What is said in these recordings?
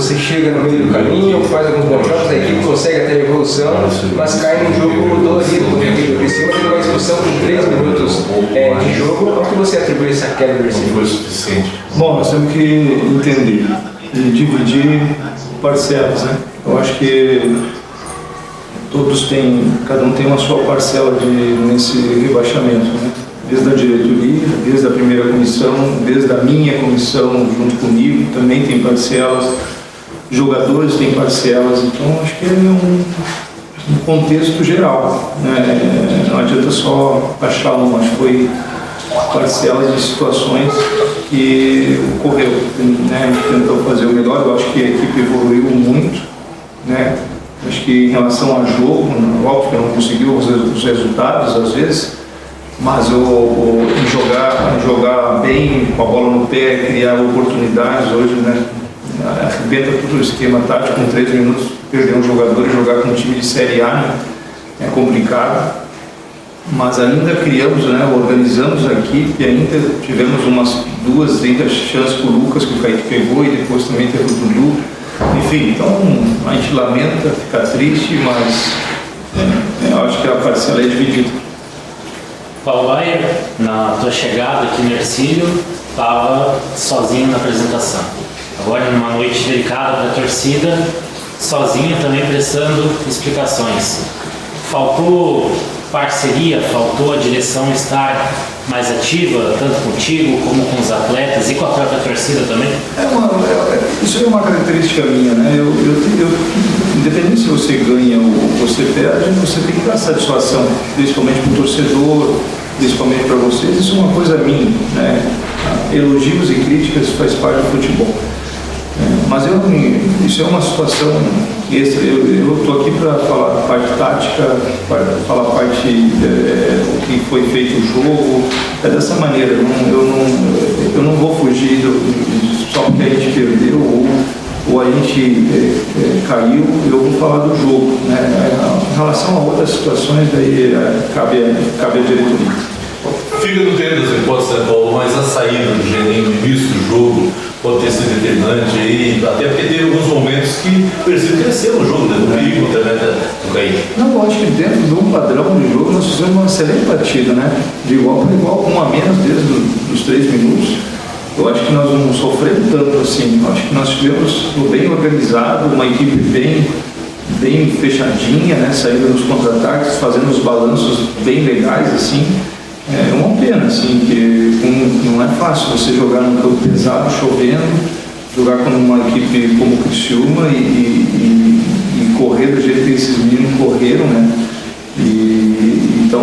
você chega no meio do caminho, faz alguns bons jogos, a equipe consegue até a evolução, mas cai num jogo dolorido contra a equipe do Criciúma, teve uma expulsão com 3 minutos de jogo. Ao que você atribui essa queda do Criciúma? Não foi suficiente. Bom, nós temos que entender e dividir parcelas, né? Eu acho que cada um tem uma sua parcela nesse rebaixamento, né? Desde a diretoria, desde a primeira comissão, desde a minha comissão junto comigo, também tem parcelas, jogadores têm parcelas, então acho que é um contexto geral, né? Não adianta só achar uma, acho que foi parcelas de situações que ocorreu, né? A gente tentou fazer o melhor, eu acho que a equipe evoluiu muito, né? Acho que em relação a jogo, óbvio que não conseguiu os resultados às vezes, mas jogar bem, com a bola no pé, criar oportunidades hoje, né? Arrebenta todo o esquema tático, com 3 minutos, perder um jogador e jogar com um time de Série A, né? É complicado. Mas ainda criamos, né? Organizamos a equipe, ainda tivemos umas 2, 30 chances com o Lucas, que o Kaique pegou, e depois também teve o Dudu. Enfim, então a gente lamenta, fica triste, mas eu acho que a parcela é dividida. Paulo Baier, na tua chegada aqui no Hercílio, estava sozinho na apresentação. Agora, numa noite delicada para a torcida, sozinho também prestando explicações. Faltou parceria, faltou a direção estar mais ativa, tanto contigo como com os atletas e com a própria torcida também? Isso é uma característica minha, né? Independente se você ganha ou você perde, você tem que dar satisfação, principalmente para o torcedor, principalmente para vocês. Isso é uma coisa minha, né? Elogios e críticas faz parte do futebol. Mas isso é uma situação extra. Eu estou aqui para falar a parte tática, para falar a parte do que foi feito o jogo. É dessa maneira. Eu não vou fugir só porque a gente perdeu ou a gente caiu. Eu vou falar do jogo, né? Em relação a outras situações, daí cabe a diretoria. Fica no tempo das hipóteses, né, Paulo? Mas a saída do Geninho no início do jogo pode ter sido determinante, e até porque teve alguns momentos que parecia crescer no jogo, né? Do Rico, também do Kaique. Não, eu acho que dentro de um padrão de jogo nós fizemos uma excelente partida, né? De igual para igual, 1 a menos desde os 3 minutos. Eu acho que nós não sofremos tanto assim. Eu acho que nós tivemos bem organizado, uma equipe bem fechadinha, né? Saindo nos contra-ataques, fazendo os balanços bem legais, assim. É uma pena, assim, que não é fácil você jogar num campo pesado, chovendo, jogar com uma equipe como o Criciúma e correr do jeito que esses meninos correram, né? Então,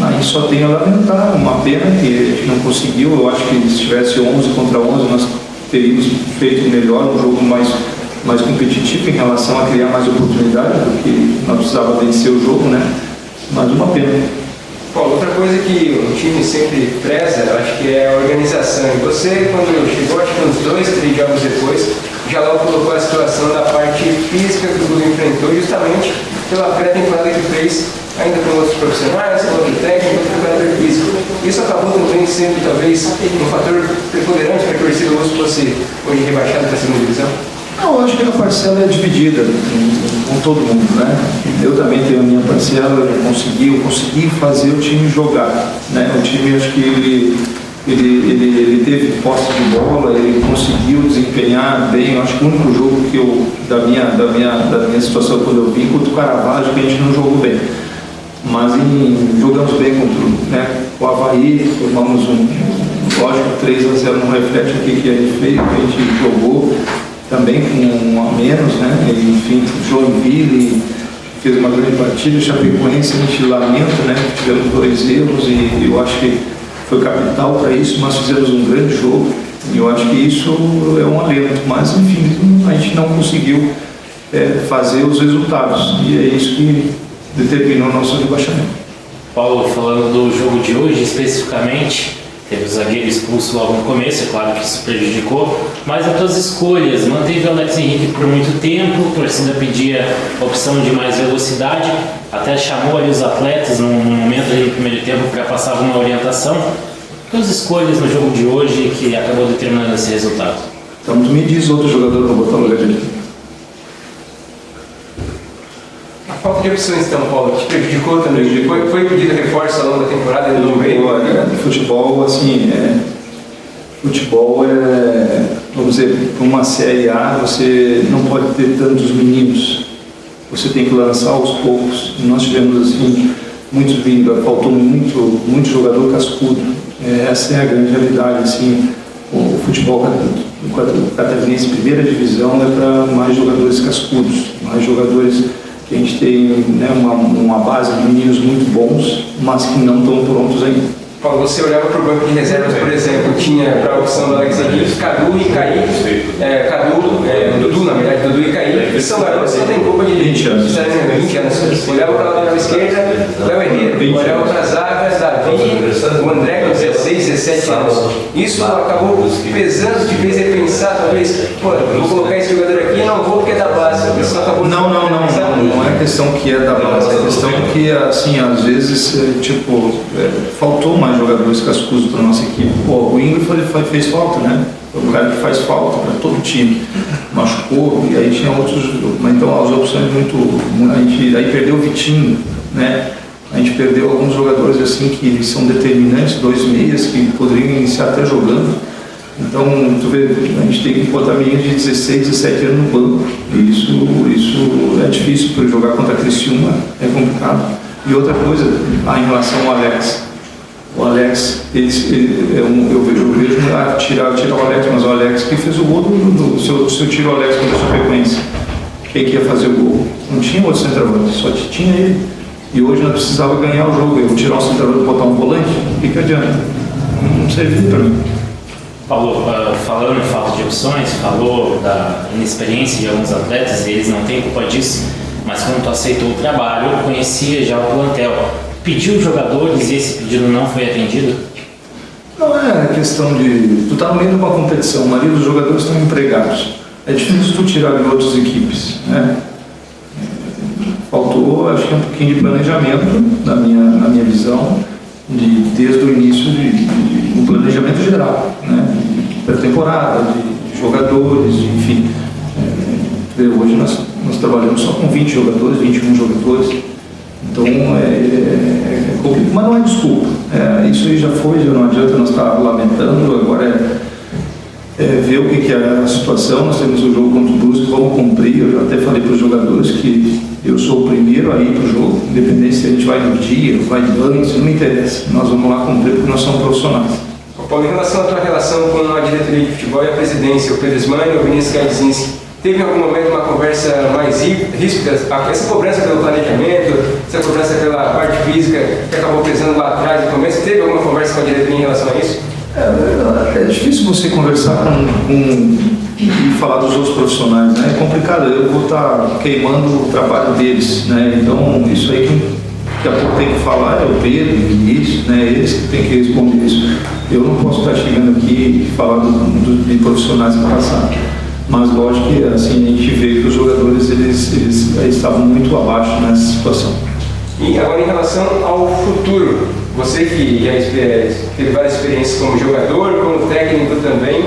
a gente só tem a lamentar, uma pena que a gente não conseguiu. Eu acho que se tivesse 11 contra 11, nós teríamos feito melhor, um jogo mais competitivo em relação a criar mais oportunidade, porque nós precisávamos vencer o jogo, né? Mas uma pena. Paulo, outra coisa que o time sempre preza, eu acho que é a organização. E você, quando chegou, acho que uns 2, 3 jogos depois, já logo colocou a situação da parte física que o clube enfrentou, justamente pela pré-temporada que fez, ainda com outros profissionais, com outro técnico, com preparador físico. Isso acabou também sendo, talvez, um fator preponderante para que o Hercílio fosse hoje rebaixado para a segunda divisão? Não, eu acho que a parcela é dividida com todo mundo, né? Eu também tenho a minha parcela, eu consegui fazer o time jogar, né? O time, acho que ele teve posse de bola, ele conseguiu desempenhar bem. Eu acho que o único jogo que da minha situação quando eu vim contra o Caravaggio, que a gente não jogou bem. Mas jogamos bem contra o Avaí, tomamos lógico, 3-0 não reflete o que a gente fez, a gente jogou também com 1 a menos, né? Enfim, Joinville fez uma grande partida, Chapecoense a gente lamenta, né? Tivemos 2 erros e eu acho que foi capital para isso, mas fizemos um grande jogo e eu acho que isso é um alento, mas enfim, a gente não conseguiu fazer os resultados e é isso que determinou o nosso rebaixamento. Paulo, falando do jogo de hoje especificamente, teve o zagueiro expulso logo no começo, é claro que isso prejudicou, mas as tuas escolhas, manteve o Alex Henrique por muito tempo, a torcida pedia opção de mais velocidade, até chamou ali os atletas num momento ali no primeiro tempo para passar uma orientação. Tuas escolhas no jogo de hoje que acabou determinando esse resultado? Então, tu me diz outro jogador para botar no lugar dele. de opções em São Paulo, te prejudicou também? Foi pedido reforço ao longo da temporada e não veio? Futebol, assim, futebol vamos dizer, para uma Série A você não pode ter tantos meninos, você tem que lançar aos poucos. Nós tivemos assim, faltou muito jogador cascudo, essa é a grande realidade, assim, o futebol catarinense, primeira divisão, é para mais jogadores cascudos, mais jogadores que a gente tem, né, uma base de meninos muito bons, mas que não estão prontos ainda. Paulo, você olhava para o banco de reservas, por exemplo, tinha para a opção do Alex Henrique, Cadu e Kaique, Dudu, na verdade, Dudu e Kaique, e são garotos que não tem culpa de 20 anos. 20 anos. Olhava para a lateral esquerda, Léo Henrique, olhava para a zaga, Davi, o André com 16, 17 anos. Isso acabou pesando de vez em pensar, talvez, vou colocar esse jogador aqui, não vou porque é da base. Isso acabou não é questão que é da base, é questão que, assim, às vezes, faltou mais jogadores cascudos para a nossa equipe. O Ingrid fez falta, né? É um cara que faz falta para todo time. Machucou, e aí tinha outros. Então as opções aí perdeu o Vitinho, né? A gente perdeu alguns jogadores assim que são determinantes, 2 meias, que poderiam iniciar até jogando. Então, tu vê, a gente tem que botar meninos de 16, 17 anos no banco. E isso é difícil, para jogar contra a Criciúma é complicado. E outra coisa, em relação ao Alex. O Alex, eu vejo tirar o Alex, mas o Alex que fez o gol se eu tiro o Alex com essa frequência, quem que ia fazer o gol? Não tinha outro centroavante, só tinha ele. E hoje nós precisava ganhar o jogo. Eu tirar o centroavante e botar um volante, o que adianta? Não serviu para mim. Paulo, falando em falta de opções, falou da inexperiência de alguns atletas, e eles não têm culpa disso, mas quando tu aceitou o trabalho, conhecia já o plantel. Pediu jogadores e esse pedido não foi atendido? Não é questão de... Tu está no meio de uma competição, a maioria dos jogadores estão empregados. É difícil tu tirar de outras equipes, né? Faltou, acho que um pouquinho de planejamento, na minha visão, desde o início um planejamento geral, né? De pré-temporada, de jogadores, enfim. Hoje nós trabalhamos só com 20 jogadores, 21 jogadores. Então, complicado, mas não é desculpa. Isso aí já não adianta nós estar lamentando. Agora ver o que é a situação. Nós temos o jogo contra o Brusque, vamos cumprir. Eu já até falei para os jogadores que eu sou o primeiro a ir para o jogo, independente se a gente vai no dia, vai antes, não me interessa. Nós vamos lá cumprir porque nós somos profissionais. Paulo, em relação à tua relação com a diretoria de futebol e a presidência, o Pedro Smann e o Vinícius Kaczynski, teve em algum momento uma conversa mais ríspida? Essa cobrança pelo planejamento, essa cobrança pela parte física que acabou pesando lá atrás no começo, teve alguma conversa com a diretoria em relação a isso? É difícil você conversar e falar dos outros profissionais, né? É complicado, eu vou estar queimando o trabalho deles, né? Então, isso aí que a pouco tem que falar é o Pedro, o Vinícius, né? Eles que têm que responder isso. Eu não posso estar chegando aqui e falar de profissionais que passaram. Mas lógico que assim, a gente vê que os jogadores eles estavam muito abaixo nessa situação. E agora em relação ao futuro, você que já teve várias experiências como jogador, como técnico também,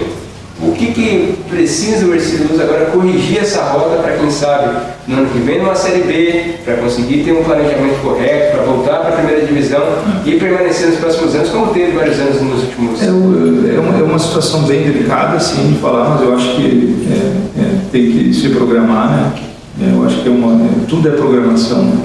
o que precisa o Ercílio Luz agora corrigir essa rota para quem sabe no ano que vem numa Série B, para conseguir ter um planejamento correto, para voltar para a primeira divisão e permanecer nos próximos anos, como teve vários anos nos últimos anos? É uma situação bem delicada, assim, de falar, mas eu acho que tem que se programar, né? Eu acho que tudo é programação, né?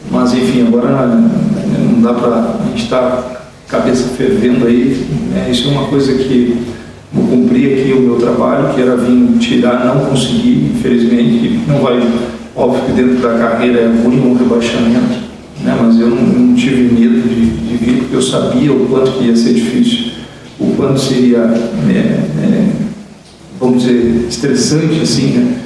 Mas enfim, agora não dá para a gente estar cabeça fervendo aí, né? Isso é uma coisa que vou cumprir aqui o meu trabalho, que era vir tirar, não consegui, infelizmente, não vai, óbvio que dentro da carreira é ruim um rebaixamento, né? Mas eu não tive medo de vir, porque eu sabia o quanto que ia ser difícil, o quanto seria, vamos dizer, estressante, assim, né?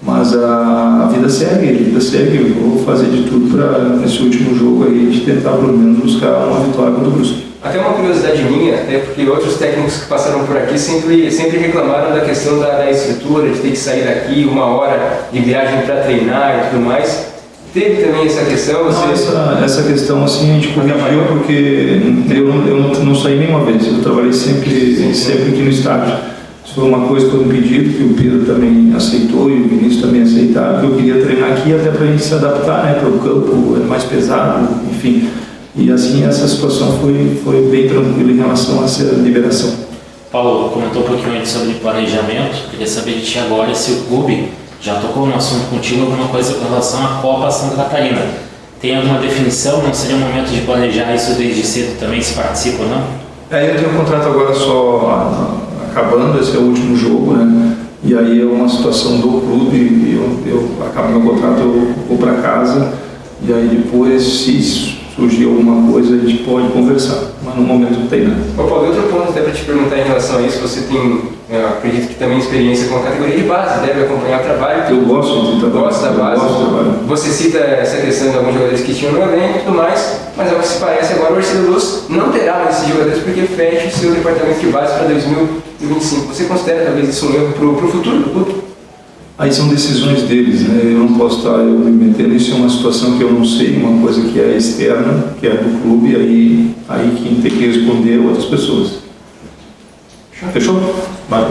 Mas a vida segue, eu vou fazer de tudo para, nesse último jogo aí, a gente tentar pelo menos buscar uma vitória contra o Brusque. Até uma curiosidade minha, até porque outros técnicos que passaram por aqui sempre reclamaram da questão da estrutura, de ter que sair daqui 1 hora de viagem para treinar e tudo mais. Teve também essa questão? Essa questão assim a gente corrigiu porque eu não saí nenhuma vez, eu trabalhei sempre aqui no estádio. Isso foi uma coisa que foi um pedido que o Pedro também aceitou e o Vinícius também aceitou. aceitar, porque eu queria treinar aqui até para a gente se adaptar, né, para o campo é mais pesado, enfim. E assim essa situação foi bem tranquila em relação a essa liberação. Paulo comentou um pouquinho antes sobre planejamento. Queria saber de ti agora se o clube já tocou no assunto contigo alguma coisa com relação à Copa Santa Catarina. Tem alguma definição? Não seria o momento de planejar isso desde cedo também, se participa ou não? Eu tenho um contrato agora só acabando, esse é o último jogo, né? E aí é uma situação do clube, e eu acabo meu contrato, eu vou para casa, e aí depois, se surgir alguma coisa, a gente pode conversar, mas no momento não tem nada. Ô Paulo, outro ponto até para te perguntar em relação a isso, você tem, eu acredito que também experiência com a categoria de base, deve acompanhar o trabalho. Eu gosto de trabalhar. Gosto da base. Gosto do trabalho. Você cita essa questão de alguns jogadores que tinham no elenco e tudo mais, mas ao que se parece agora o Ercílio Luz não terá mais esses jogadores porque fecha o seu departamento de base para 2025. Você considera talvez isso um erro para o futuro do clube? Aí são decisões deles, né? Eu não posso estar eu me metendo, isso é uma situação que eu não sei, uma coisa que é externa, que é do clube, aí quem tem que responder é outras pessoas. Fechou? Vai.